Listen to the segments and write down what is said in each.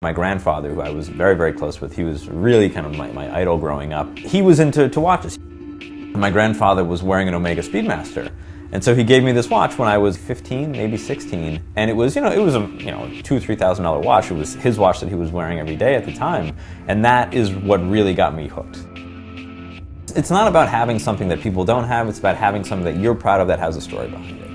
My grandfather, who I was very, very close with, he was really kind of my idol growing up. He was into watches. My grandfather was wearing an Omega Speedmaster. And so he gave me this watch when I was 15, maybe 16. And it was, it was a, $2,000 or $3,000 watch. It was his watch that he was wearing every day at the time. And that is what really got me hooked. It's not about having something that people don't have. It's about having something that you're proud of that has a story behind it.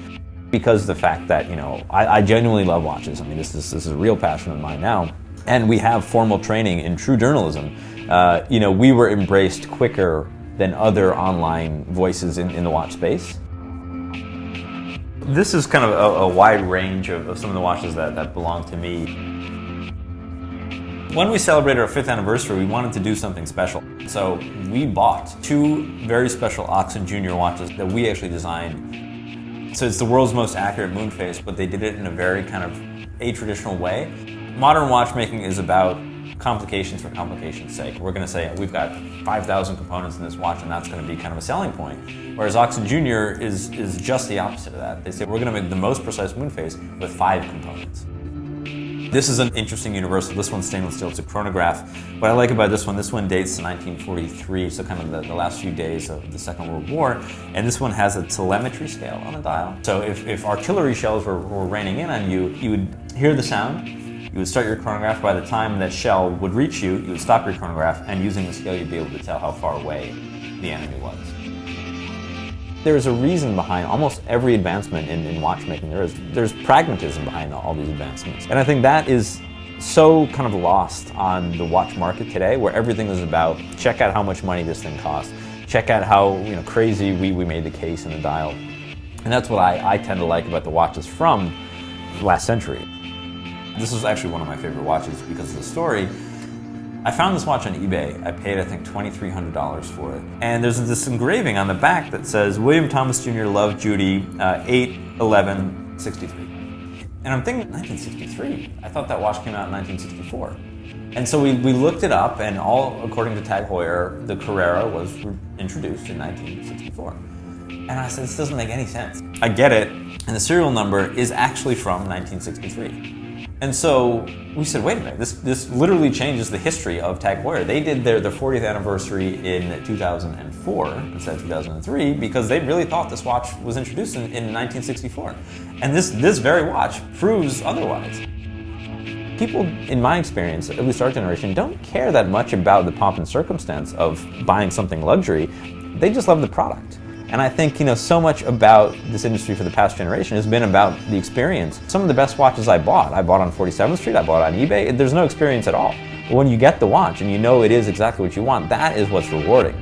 Because of the fact that, I genuinely love watches. I mean, this is a real passion of mine now. And we have formal training in true journalism. We were embraced quicker than other online voices in the watch space. This is kind of a wide range of some of the watches that belong to me. When we celebrated our 5th anniversary, we wanted to do something special. So we bought 2 very special Oxen Jr. watches that we actually designed. So it's the world's most accurate moon phase, but they did it in a very kind of a-traditional way. Modern watchmaking is about complications for complication's sake. We're going to say we've got 5,000 components in this watch and that's going to be kind of a selling point. Whereas Oxen Jr. is just the opposite of that. They say we're going to make the most precise moon phase with 5 components. This is an interesting universal. This one's stainless steel. It's a chronograph. What I like about this one dates to 1943, so kind of the last few days of the Second World War. And this one has a telemetry scale on the dial. So if artillery shells were raining in on you, you would hear the sound. You would start your chronograph. By the time that shell would reach you, you would stop your chronograph, and using the scale, you'd be able to tell how far away the enemy was. There's a reason behind almost every advancement in watchmaking. There's pragmatism behind all these advancements. And I think that is so kind of lost on the watch market today, where everything is about, check out how much money this thing costs, check out how crazy we made the case in the dial. And that's what I tend to like about the watches from last century. This is actually one of my favorite watches because of the story. I found this watch on eBay. I paid, I think, $2,300 for it. And there's this engraving on the back that says, William Thomas Jr. loved Judy, 8/11/63. And I'm thinking, 1963? I thought that watch came out in 1964. And so we looked it up, and all according to Tag Heuer, the Carrera was introduced in 1964. And I said, this doesn't make any sense. I get it, and the serial number is actually from 1963. And so we said, wait a minute, this literally changes the history of Tag Heuer. They did their 40th anniversary in 2004 instead of 2003 because they really thought this watch was introduced in 1964. And this very watch proves otherwise. People, in my experience, at least our generation, don't care that much about the pomp and circumstance of buying something luxury. They just love the product. And I think, so much about this industry for the past generation has been about the experience. Some of the best watches I bought on 47th Street, I bought on eBay. There's no experience at all. But when you get the watch and you know it is exactly what you want, that is what's rewarding.